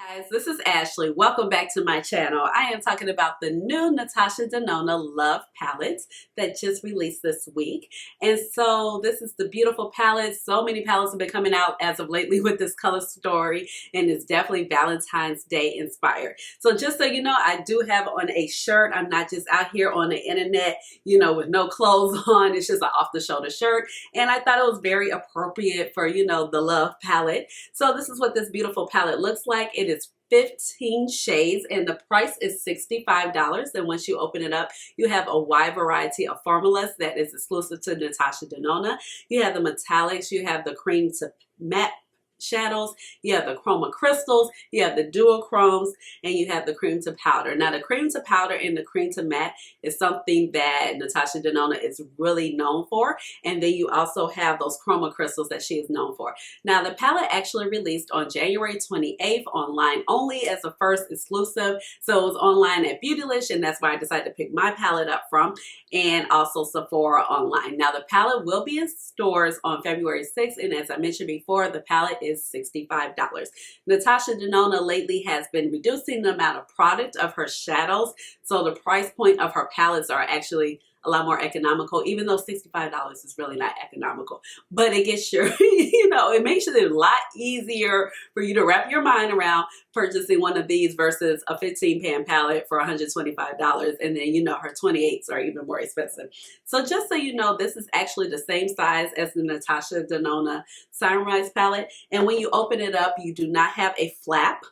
Guys, this is Ashley. Welcome back to my channel. I am talking about the new Natasha Denona Love Palettes that just released this week. And so this is the beautiful palette. So many palettes have been coming out as of lately with this color story, and it's definitely Valentine's Day inspired. So just so you know, I do have on a shirt. I'm not just out here on the internet, you know, with no clothes on. It's just an off-the-shoulder shirt. And I thought it was very appropriate for, you know, the Love palette. So this is what this beautiful palette looks like. It is 15 shades and the price is $65. And once you open it up, you have a wide variety of formulas that is exclusive to Natasha Denona. You have the metallics, you have the cream to matte shadows, you have the chroma crystals, you have the duochromes, and you have the cream to powder. Now the cream to powder and the cream to matte is something that Natasha Denona is really known for, and then you also have those chroma crystals that she is known for. Now the palette actually released on January 28th online only as a first exclusive, so it was online at Beautylish, and that's where I decided to pick my palette up from, and also Sephora online. Now the palette will be in stores on February 6th, and as I mentioned before, the palette is $65. Natasha Denona lately has been reducing the amount of product of her shadows, so the price point of her palettes are actually a lot more economical, even though $65 is really not economical. But it gets your, you know, it makes it a lot easier for you to wrap your mind around purchasing one of these versus a 15-pan palette for $125. And then, you know, her 28s are even more expensive. So just so you know, this is actually the same size as the Natasha Denona Sunrise palette. And when you open it up, you do not have a flap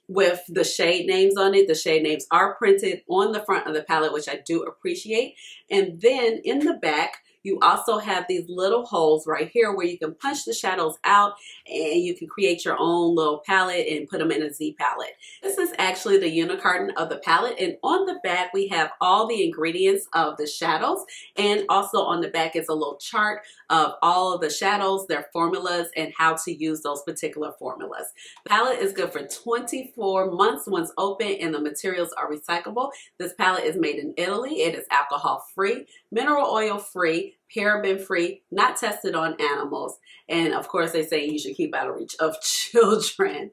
with the shade names on it. The shade names are printed on the front of the palette, which I do appreciate. And then in the back, you also have these little holes right here where you can punch the shadows out and you can create your own little palette and put them in a Z palette. This is actually the unicarton of the palette, and on the back we have all the ingredients of the shadows, and also on the back is a little chart of all of the shadows, their formulas, and how to use those particular formulas. The palette is good for 24 months once open, and the materials are recyclable. This palette is made in Italy. It is alcohol free, mineral oil free, paraben free, not tested on animals, and of course they say you should keep out of reach of children.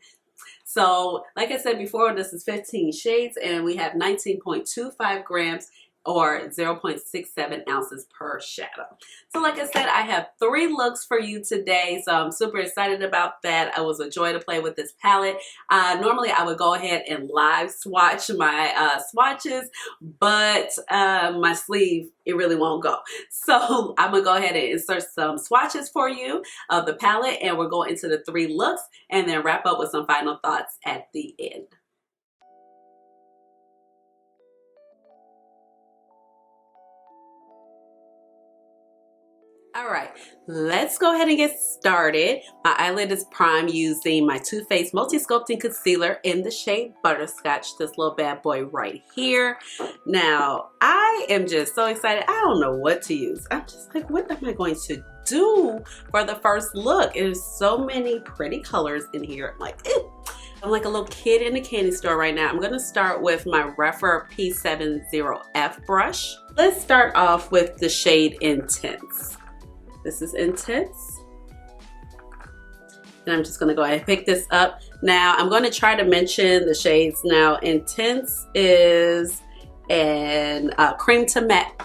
So like I said before, this is 15 shades and we have 19.25 grams or 0.67 ounces per shadow. So like I said, I have 3 looks for you today, so I'm super excited about that. It was a joy to play with this palette. Normally I would go ahead and live swatch my swatches, but my sleeve, it really won't go. So I'm gonna go ahead and insert some swatches for you of the palette, and we'll go into the 3 looks and then wrap up with some final thoughts at the end. Alright, let's go ahead and get started. My eyelid is primed using my Too Faced Multi-Sculpting Concealer in the shade Butterscotch, this little bad boy right here. Now, I am just so excited. I don't know what to use. I'm just like, what am I going to do for the first look? There's so many pretty colors in here. I'm like, ew. I'm like a little kid in a candy store right now. I'm going to start with my Refer P70F brush. Let's start off with the shade Intense. This is Intense. And I'm just going to go ahead and pick this up. Now, I'm going to try to mention the shades. Now, Intense is an cream to matte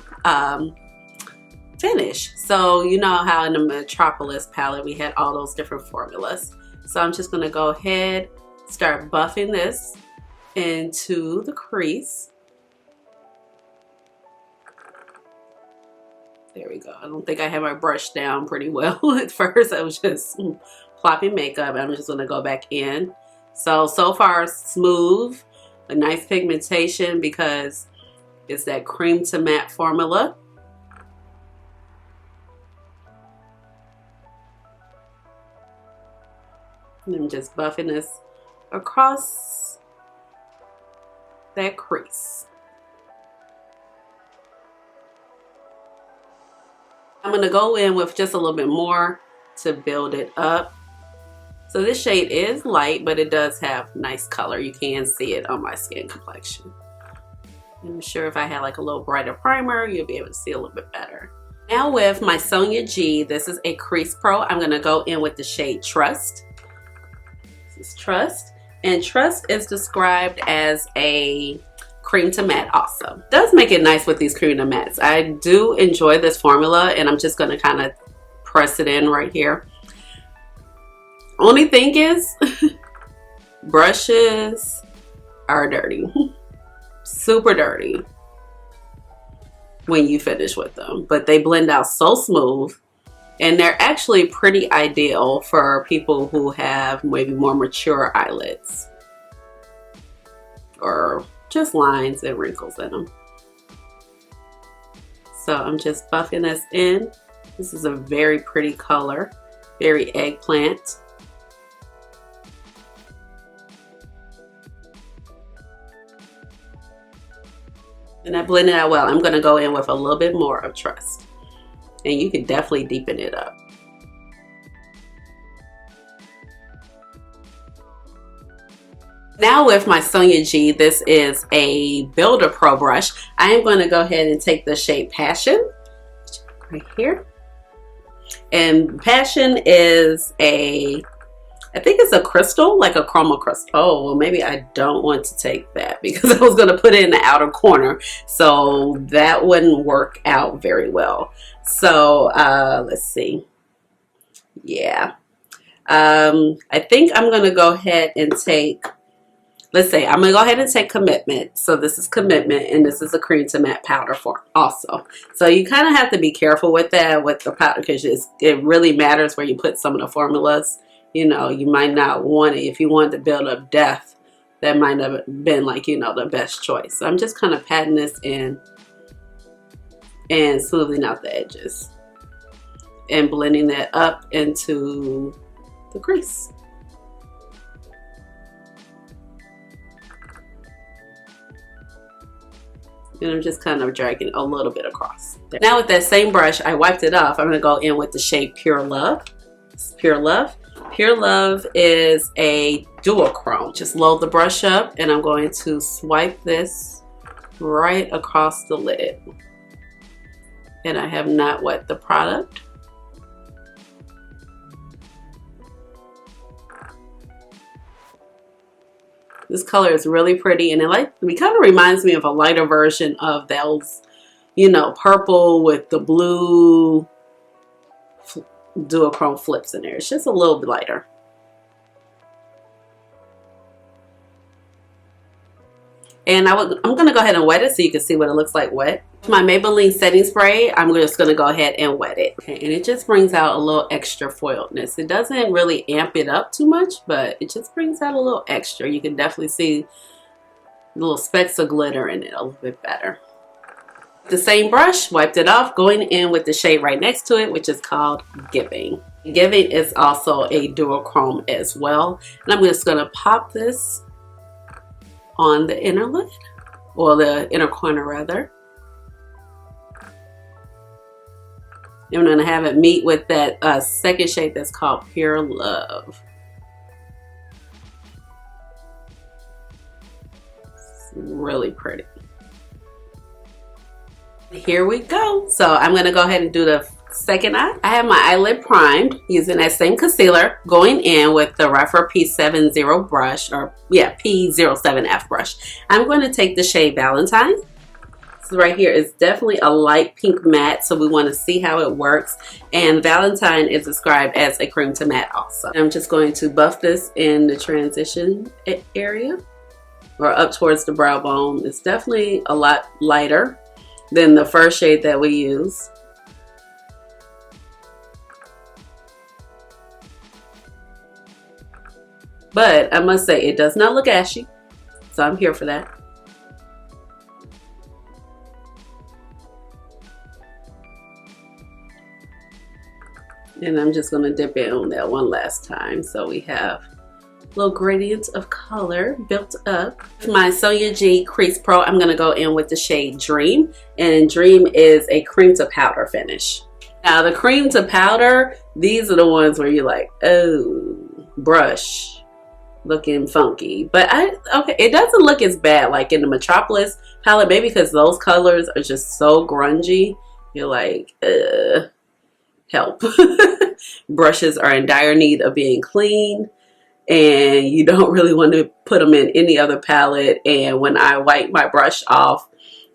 finish. So, you know how in the Metropolis palette, we had all those different formulas. So, I'm just going to go ahead, start buffing this into the crease. There we go. I don't think I have my brush down pretty well. At first I was just plopping makeup. I'm just going to go back in. So far smooth, a nice pigmentation because it's that cream to matte formula. And I'm just buffing this across that crease. I'm going to go in with just a little bit more to build it up. So this shade is light, but it does have nice color. You can see it on my skin complexion. I'm sure if I had like a little brighter primer, you'll be able to see a little bit better. Now with my Sonia G, this is a Crease Pro. I'm going to go in with the shade Trust. This is Trust. And Trust is described as a cream to matte also. Does make it nice with these cream to mattes. I do enjoy this formula, and I'm just going to kind of press it in right here. Only thing is, brushes are dirty. Super dirty when you finish with them, but they blend out so smooth, and they're actually pretty ideal for people who have maybe more mature eyelids or just lines and wrinkles in them. So I'm just buffing this in. This is a very pretty color, very eggplant. And I blend it out well. I'm going to go in with a little bit more of Trust. And you can definitely deepen it up. Now with my Sonia G, this is a Builder Pro brush. I am going to go ahead and take the shade Passion right here. And Passion is I think it's a crystal, like a chroma crystal. Oh, well, maybe I don't want to take that because I was going to put it in the outer corner. So that wouldn't work out very well. So let's see. Yeah. I think I'm going to go ahead and take, let's say, I'm going to go ahead and take Commitment. So this is Commitment, and this is a cream to matte powder form also. So you kind of have to be careful with that, with the powder, because it really matters where you put some of the formulas. You know, you might not want it. If you wanted to build up depth, that might have been like, you know, the best choice. So I'm just kind of patting this in and smoothing out the edges and blending that up into the crease. And I'm just kind of dragging a little bit across there. Now with that same brush, I wiped it off. I'm going to go in with the shade Pure Love. This is Pure Love. Pure Love is a duochrome. Just load the brush up, and I'm going to swipe this right across the lid. And I have not wet the product. This color is really pretty, and it kind of reminds me of a lighter version of those, you know, purple with the blue duochrome flips in there. It's just a little bit lighter. And I'm going to go ahead and wet it so you can see what it looks like wet. My Maybelline setting spray, I'm just going to go ahead and wet it. Okay, and it just brings out a little extra foiledness. It doesn't really amp it up too much, but it just brings out a little extra. You can definitely see little specks of glitter in it a little bit better. The same brush, wiped it off, going in with the shade right next to it, which is called Giving. Giving is also a duochrome as well. And I'm just going to pop this on the inner lid, or the inner corner rather. And I'm going to have it meet with that second shade that's called Pure Love. It's really pretty. Here we go. So I'm going to go ahead and do the second eye. I have my eyelid primed using that same concealer, going in with the Rephr P70 brush, or yeah, P07F brush. I'm going to take the shade Valentine. So right here is definitely a light pink matte, so we want to see how it works. And Valentine is described as a cream to matte also. I'm just going to buff this in the transition area, or up towards the brow bone. It's definitely a lot lighter than the first shade that we use. But I must say, it does not look ashy, so I'm here for that. And I'm just going to dip in on that one last time, so we have little gradients of color built up. For my Sonia G Crease Pro, I'm going to go in with the shade Dream, and Dream is a cream to powder finish. Now the cream to powder, these are the ones where you're like, oh, brush looking funky. But okay, it doesn't look as bad like in the Metropolis palette, maybe because those colors are just so grungy. You're like, help. Brushes are in dire need of being cleaned. and you don't really want to put them in any other palette. And when I wipe my brush off,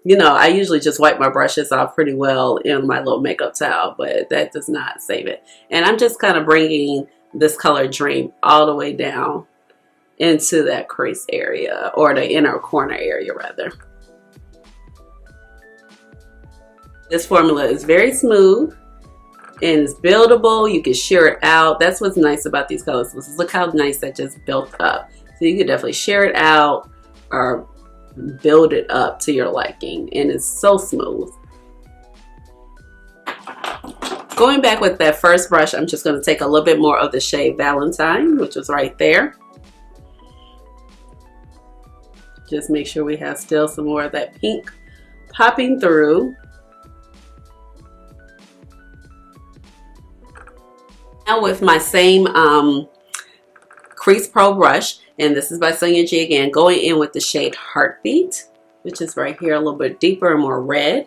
you know, I usually just wipe my brushes off pretty well in my little makeup towel, but that does not save it. And I'm just kind of bringing this color Dream all the way down into that crease area, or the inner corner area rather. This formula is very smooth and it's buildable. You can shear it out. That's what's nice about these colors. Look how nice that just built up. So you can definitely shear it out or build it up to your liking, and it's so smooth. Going back with that first brush, I'm just going to take a little bit more of the shade Valentine, which was right there. Just make sure we have still some more of that pink popping through. Now with my same Crease Pro brush, and this is by Sonia G again, going in with the shade Heartbeat, which is right here a little bit deeper and more red.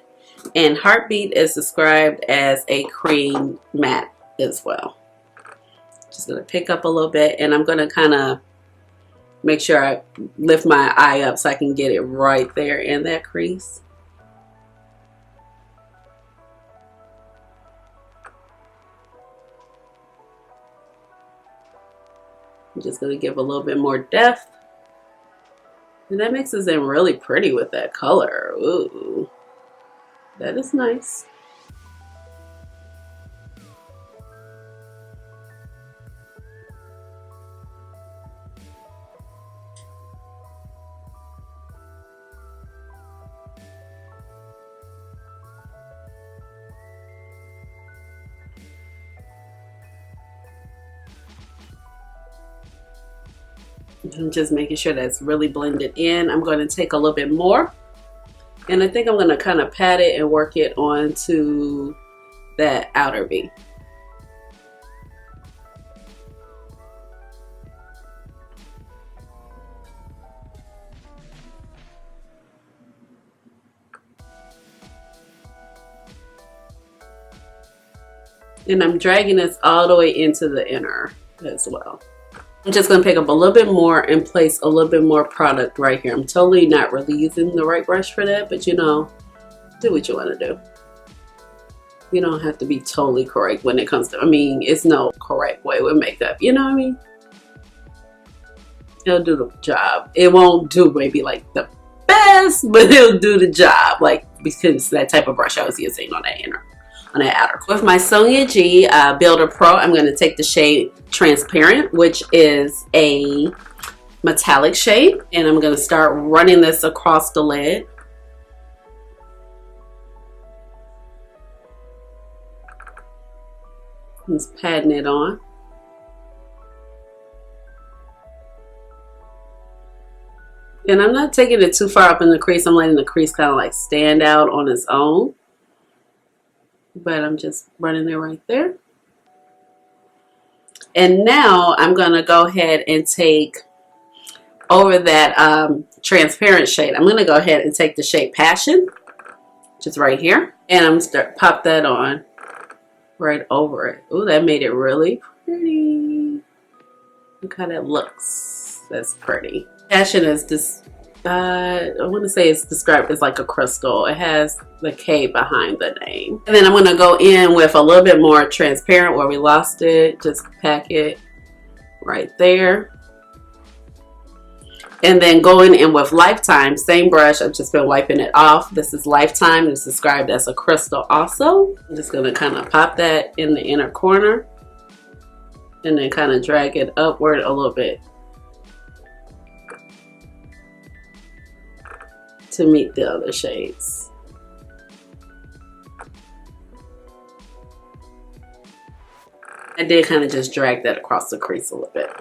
And Heartbeat is described as a cream matte as well. Just going to pick up a little bit, and I'm going to kind of make sure I lift my eye up so I can get it right there in that crease. I'm just going to give a little bit more depth. And that mixes in really pretty with that color. Ooh, that is nice. I'm just making sure that's really blended in. I'm going to take a little bit more, and I think I'm going to kind of pat it and work it onto that outer V. And I'm dragging this all the way into the inner as well. I'm just going to pick up a little bit more and place a little bit more product right here. I'm totally not really using the right brush for that, but you know, do what you want to do. You don't have to be totally correct when it comes to, I mean, it's no correct way with makeup, you know what I mean? It'll do the job. It won't do maybe like the best, but it'll do the job, like, because that type of brush I was using on that inner. On that outer. With my Sonia G Builder Pro, I'm going to take the shade Transparent, which is a metallic shade, and I'm going to start running this across the lid. Just patting it on. And I'm not taking it too far up in the crease. I'm letting the crease kind of like stand out on its own. But I'm just running it right there. And now I'm going to go ahead and take over that transparent shade. I'm going to go ahead and take the shade Passion, which is right here. And I'm going to start pop that on right over it. Ooh, that made it really pretty. Look how that looks. That's pretty. Passion is this, I want to say it's described as like a crystal. It has the K behind the name. And then I'm going to go in with a little bit more transparent where we lost it. Just pack it right there. And then going in with Lifetime, same brush. I've just been wiping it off. This is Lifetime. It's described as a crystal also. I'm just going to kind of pop that in the inner corner and then kind of drag it upward a little bit to meet the other shades. I did kind of just drag that across the crease a little bit.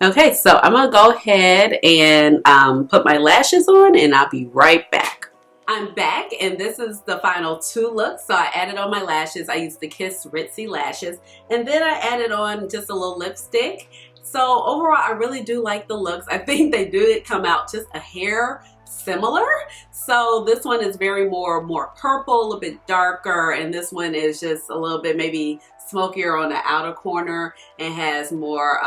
Okay, so I'm gonna go ahead and put my lashes on, and I'll be right back. I'm back, and this is the final two looks. So I added on my lashes. I used the Kiss Ritzy lashes, and then I added on just a little lipstick. So overall, I really do like the looks. I think they do come out just a hair similar. So this one is very more purple, a little bit darker, and this one is just a little bit maybe smokier on the outer corner and has more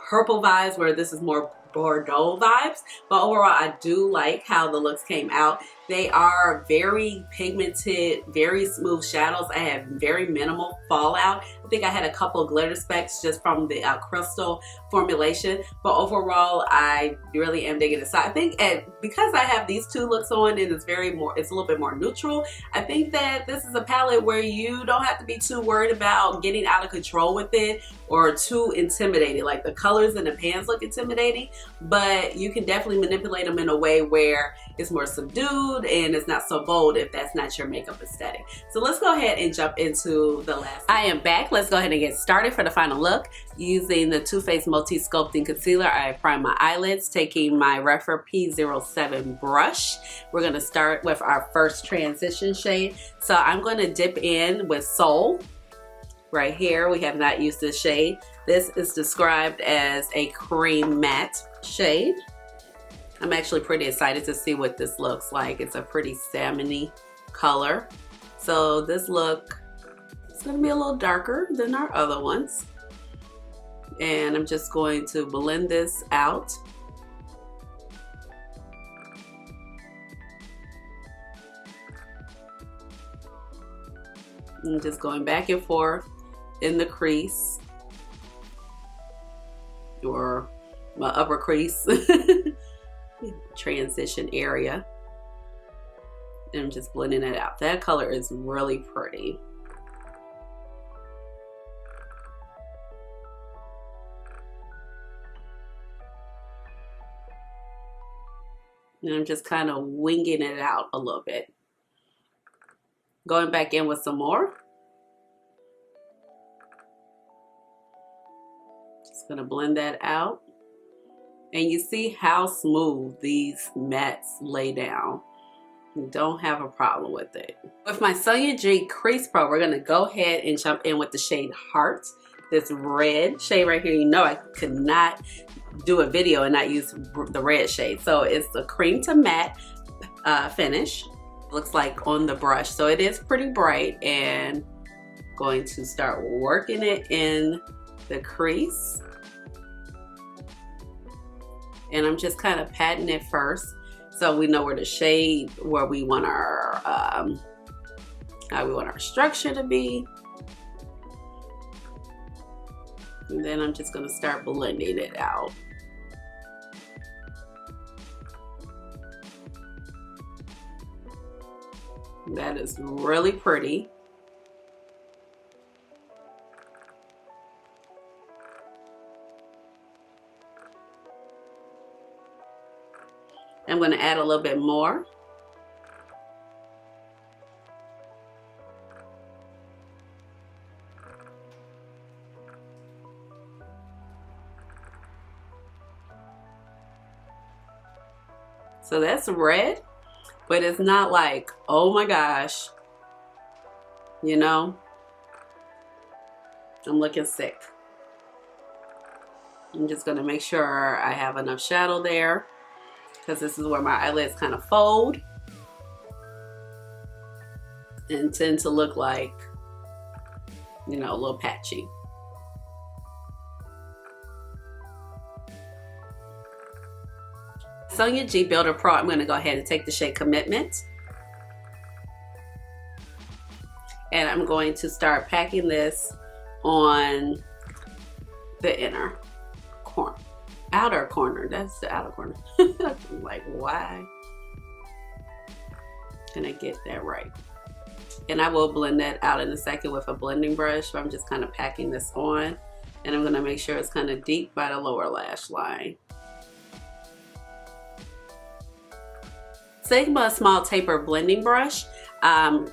purple vibes, where this is more Bordeaux vibes. But overall, I do like how the looks came out. They are very pigmented, very smooth shadows. I have very minimal fallout. I think I had a couple of glitter specks just from the crystal formulation, but overall I really am digging it. So I think because I have these two looks on and it's a little bit more neutral, I think that this is a palette where you don't have to be too worried about getting out of control with it or too intimidated. Like the colors and the pans look intimidating, but you can definitely manipulate them in a way where it's more subdued and it's not so bold if that's not your makeup aesthetic. So let's go ahead and jump into the last. I am back. Let's go ahead and get started for the final look. Using the Too Faced Multi-Sculpting Concealer, I prime my eyelids, taking my Refer P07 brush. We're gonna start with our first transition shade. So I'm gonna dip in with Soul. Right here, we have not used this shade. This is described as a cream matte shade. I'm actually pretty excited to see what this looks like. It's a pretty salmon-y color. So this look is gonna be a little darker than our other ones. And I'm just going to blend this out. I'm just going back and forth in the crease, or my upper crease transition area, and I'm just blending it out. That color is really pretty. And I'm just kind of winging it out a little bit. Going back in with some more. Just gonna blend that out. And you see how smooth these mattes lay down. You don't have a problem with it. With my Sonia G Crease Pro, we're gonna go ahead and jump in with the shade Heart. This red shade right here, you know I could not do a video and not use the red shade. So it's a cream to matte finish. Looks like on the brush. So it is pretty bright, and going to start working it in the crease. And I'm just kind of patting it first, so we know where the shade, where we want our how we want our structure to be. And then I'm just going to start blending it out. That is really pretty. I'm going to add a little bit more. So that's red, but it's not like, oh my gosh, you know, I'm looking sick. I'm just going to make sure I have enough shadow there, because this is where my eyelids kind of fold and tend to look like, you know, a little patchy. Sonia G Builder Pro, I'm going to go ahead and take the shade Commitment. And I'm going to start packing this on the inner corner. Outer corner, that's the outer corner. I'm like, why? Can I get that right? And I will blend that out in a second with a blending brush. So I'm just kind of packing this on, and I'm gonna make sure it's kind of deep by the lower lash line. Sigma Small Taper Blending Brush.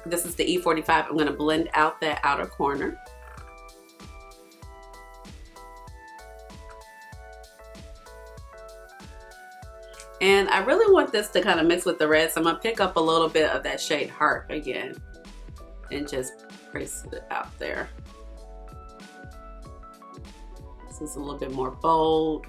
This is the E45. I'm gonna blend out that outer corner. And I really want this to kind of mix with the red, so I'm gonna pick up a little bit of that shade Heart again and just place it out there. This is a little bit more bold.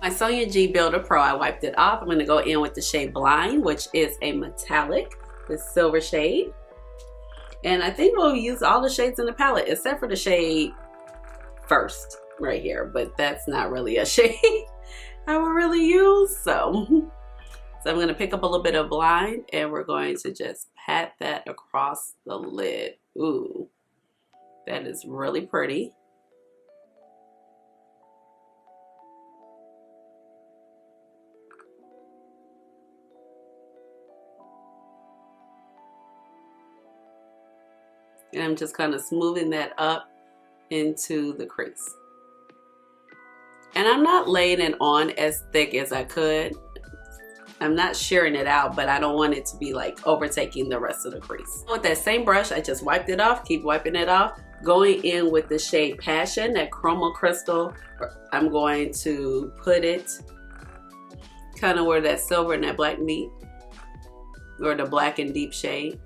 My Sonia G Builder Pro, I wiped it off. I'm going to go in with the shade Blind, which is a metallic, this silver shade. And I think we'll use all the shades in the palette except for the shade First right here, but that's not really a shade I will really use. So I'm going to pick up a little bit of Blind and we're going to just pat that across the lid. Ooh, that is really pretty. And I'm just kind of smoothing that up into the crease. And I'm not laying it on as thick as I could. I'm not shearing it out, but I don't want it to be like overtaking the rest of the crease. With that same brush, I just wiped it off, keep wiping it off. Going in with the shade Passion, that Chroma Crystal, I'm going to put it kind of where that silver and that black meet, or the black and deep shade.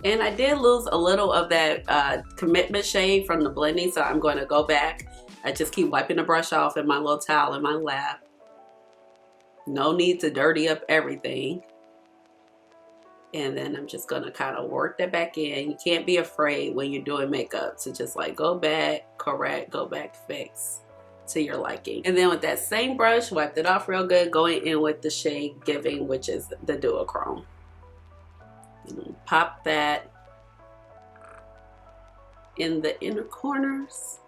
And I did lose a little of that commitment shade from the blending, so I'm going to go back. I just keep wiping the brush off in my little towel in my lap. No need to dirty up everything. And then I'm just going to kind of work that back in. You can't be afraid when you're doing makeup to just like go back, correct, go back, fix to your liking. And then with that same brush, wiped it off real good, going in with the shade Giving, which is the duochrome. Pop that in the inner corners.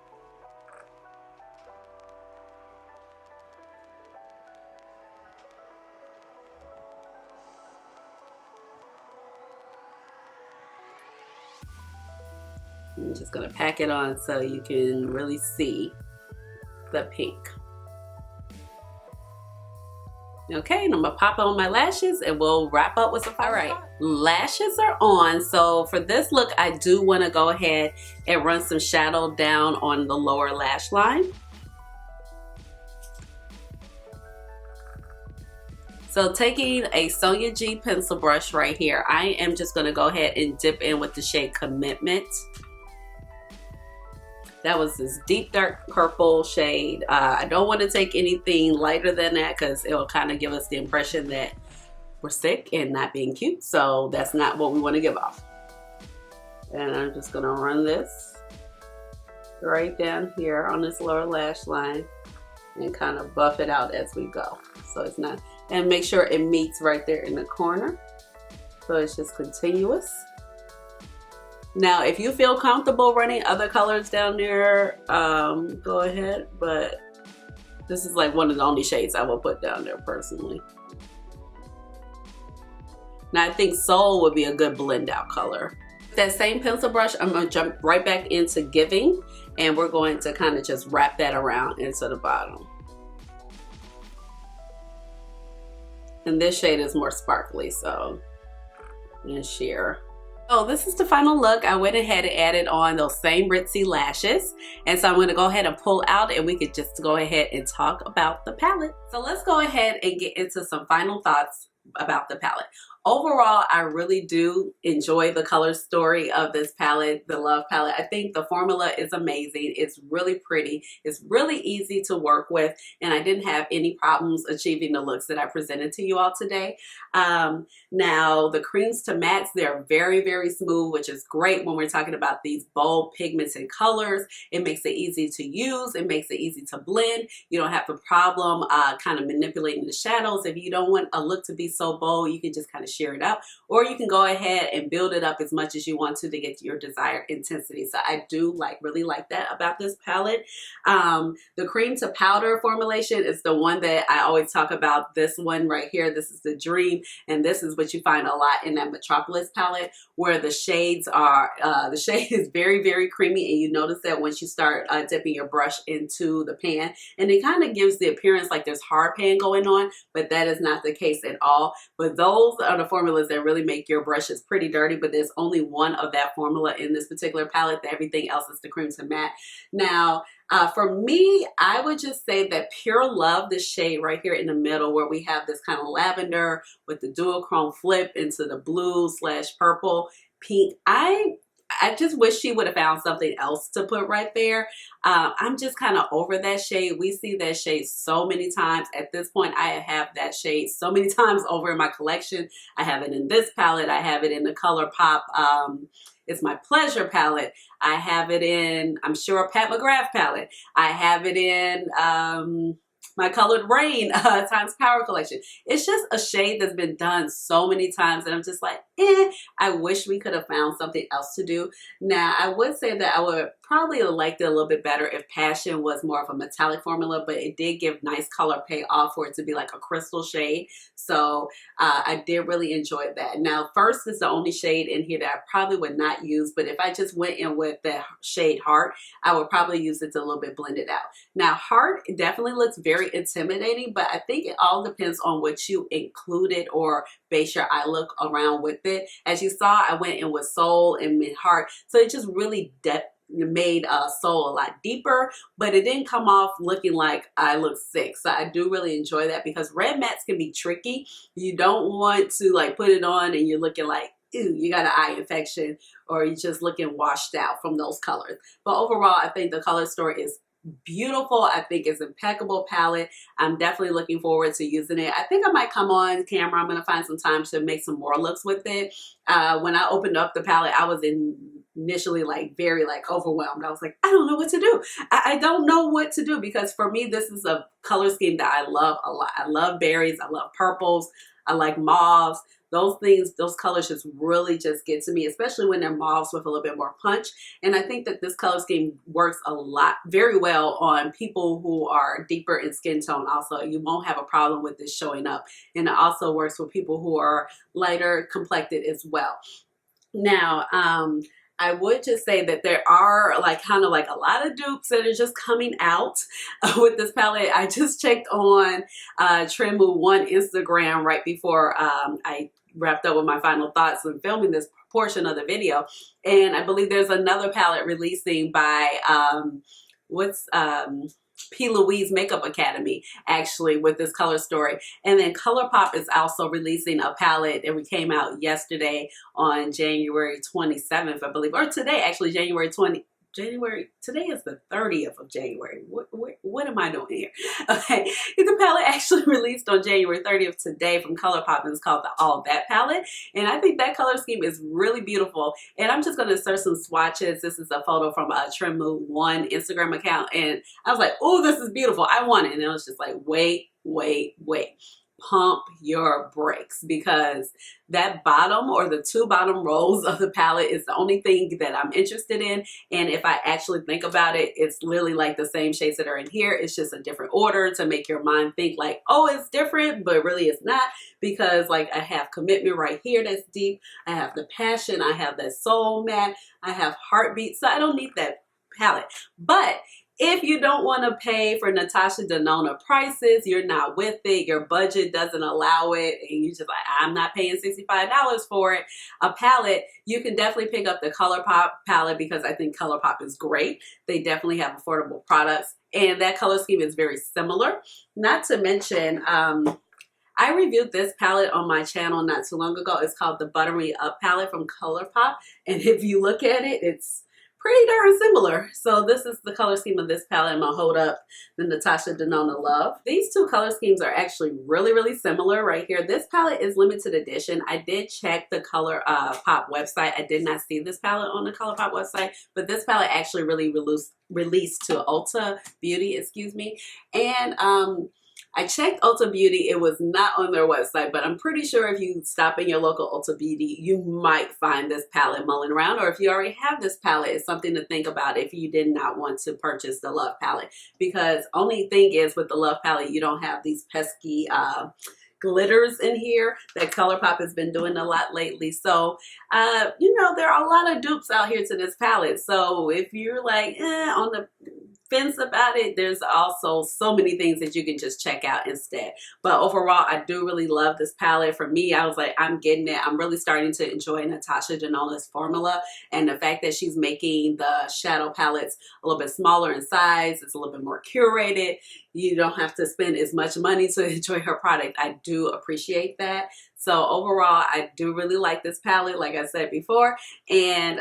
I'm just going to pack it on so you can really see the pink. Okay, and I'm gonna pop on my lashes and we'll wrap up with some final thoughts. All right, lashes are on. So for this look, I do want to go ahead and run some shadow down on the lower lash line. So taking a Sonia G pencil brush right here, I am just gonna go ahead and dip in with the shade Commitment. That was this deep dark purple shade. I don't want to take anything lighter than that because it will kind of give us the impression that we're sick and not being cute. So that's not what we want to give off. And I'm just going to run this right down here on this lower lash line and kind of buff it out as we go. So it's not, and make sure it meets right there in the corner. So it's just continuous. Now, if you feel comfortable running other colors down there, go ahead, but this is like one of the only shades I will put down there personally. Now, I think Soul would be a good blend out color. That same pencil brush, I'm gonna jump right back into Giving, and we're going to kind of just wrap that around into the bottom. And this shade is more sparkly, so and sheer. Oh, this is the final look. I went ahead and added on those same Ritzy lashes. And so I'm going to go ahead and pull out and we could just go ahead and talk about the palette. So let's go ahead and get into some final thoughts about the palette. Overall, I really do enjoy the color story of this palette, the Love palette. I think the formula is amazing. It's really pretty. It's really easy to work with, and I didn't have any problems achieving the looks that I presented to you all today. Now, the creams to mattes, they're very, very smooth, which is great when we're talking about these bold pigmented colors. It makes it easy to use. It makes it easy to blend. You don't have a problem kind of manipulating the shadows. If you don't want a look to be so bold, you can just kind of sheer it out, or you can go ahead and build it up as much as you want to get your desired intensity. So I do really like that about this palette. The cream to powder formulation is the one that I always talk about. This one right here, this is the Dream, and this is what you find a lot in that Metropolis palette, where the shades are, the shade is very, very creamy, and you notice that once you start dipping your brush into the pan, and it kind of gives the appearance like there's hard pan going on, but that is not the case at all. But those are the the formulas that really make your brushes pretty dirty, but there's only one of that formula in this particular palette. Everything else is the cream to matte. Now, for me, I would just say that Pure Love, this shade right here in the middle where we have this kind of lavender with the duochrome flip into the blue / purple pink. I just wish she would have found something else to put right there. I'm just kind of over that shade. We see that shade so many times. At this point, I have that shade so many times over in my collection. I have it in this palette. I have it in the ColourPop. It's my Pleasure palette. I have it in, I'm sure, a Pat McGrath palette. I have it in my Colored Rain times Power collection. It's just a shade that's been done so many times, and I'm just like, I wish we could have found something else to do. Now, I would say that I would probably have liked it a little bit better if Passion was more of a metallic formula, but it did give nice color payoff for it to be like a crystal shade. So I did really enjoy that. Now, First is the only shade in here that I probably would not use, but if I just went in with the shade Heart, I would probably use it to a little bit blend it out. Now, Heart definitely looks very intimidating, but I think it all depends on what you included or base your eye look around with it. As you saw, I went in with Soul and Mid Heart, so it just really made Soul a lot deeper, but it didn't come off looking like I look sick. So I do really enjoy that because red mattes can be tricky. You don't want to like put it on and you're looking like, ew, you got an eye infection, or you're just looking washed out from those colors. But overall, I think the color story is beautiful. I think it's impeccable palette. I'm definitely looking forward to using it. I think I might come on camera. I'm going to find some time to make some more looks with it. When I opened up the palette, I was initially like very like overwhelmed. I was like, I don't know what to do. I don't know what to do, because for me, this is a color scheme that I love a lot. I love berries. I love purples. I like mauves. Those things, those colors just really just get to me, especially when they're mauves with a little bit more punch. And I think that this color scheme works a lot, very well on people who are deeper in skin tone. Also, you won't have a problem with this showing up. And it also works for people who are lighter complected as well. Now, I would just say that there are like kind of like a lot of dupes that are just coming out with this palette. I just checked on Trend1 Instagram right before I wrapped up with my final thoughts and filming this portion of the video. And I believe there's another palette releasing by P. Louise Makeup Academy, actually, with this color story. And then ColourPop is also releasing a palette that we came out yesterday on January 27th, I believe, or today, actually, today is the 30th of January. What am I doing here? Okay, the palette actually released on January 30th today from ColourPop, and it's called the All That palette. And I think that color scheme is really beautiful. And I'm just going to insert some swatches. This is a photo from a Trend1 Instagram account. And I was like, oh, this is beautiful. I want it. And it was just like, wait. Pump your brakes, because that bottom or the two bottom rows of the palette is the only thing that I'm interested in. And if I actually think about it, it's literally like the same shades that are in here. It's just a different order to make your mind think like, oh, it's different, but really it's not, because like I have Commitment right here that's deep. I have the Passion. I have that Soul Matte. I have Heartbeat. So I don't need that palette. But if you don't want to pay for Natasha Denona prices, you're not with it, your budget doesn't allow it, and you're just like, I'm not paying $65 for it, a palette, you can definitely pick up the ColourPop palette, because I think ColourPop is great. They definitely have affordable products, and that color scheme is very similar. Not to mention, I reviewed this palette on my channel not too long ago. It's called the Butter Me Up palette from ColourPop, and if you look at it, it's pretty darn similar. So this is the color scheme of this palette. I'm gonna hold up the Natasha Denona Love. These two color schemes are actually really similar right here. This palette is limited edition. I did check the ColourPop website. I did not see this palette on the ColourPop website, but this palette actually really released to Ulta Beauty, excuse me. And I checked Ulta Beauty. It was not on their website, but I'm pretty sure if you stop in your local Ulta Beauty, you might find this palette mulling around. Or if you already have this palette, it's something to think about if you did not want to purchase the Love palette. Because only thing is, with the Love palette, you don't have these pesky glitters in here that ColourPop has been doing a lot lately. So, you know, there are a lot of dupes out here to this palette. So if you're like, on the fence about it, there's also so many things that you can just check out instead. But overall, I do really love this palette. For me, I was like, I'm getting it. I'm really starting to enjoy Natasha Denona's formula, and the fact that she's making the shadow palettes a little bit smaller in size, it's a little bit more curated. You don't have to spend as much money to enjoy her product. I do appreciate that. So overall, I do really like this palette, like I said before. And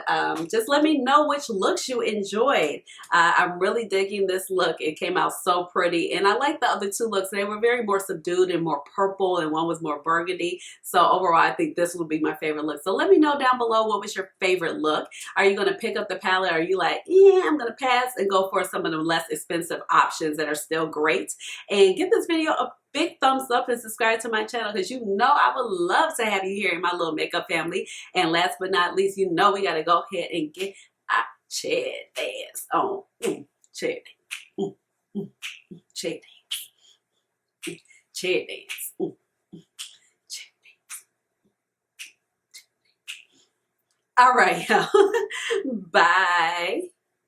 just let me know which looks you enjoyed. I'm really digging this look. It came out so pretty. And I like the other two looks. They were very more subdued and more purple, and one was more burgundy. So overall, I think this will be my favorite look. So let me know down below, what was your favorite look? Are you going to pick up the palette? Are you like, yeah, I'm going to pass and go for some of the less expensive options that are still great? And give this video a big thumbs up and subscribe to my channel, because you know I would love to have you here in my little makeup family. And last but not least, you know we got to go ahead and get our chair dance on. Chair dance. Chair dance. Chair dance. Chair dance. All right, y'all. Bye.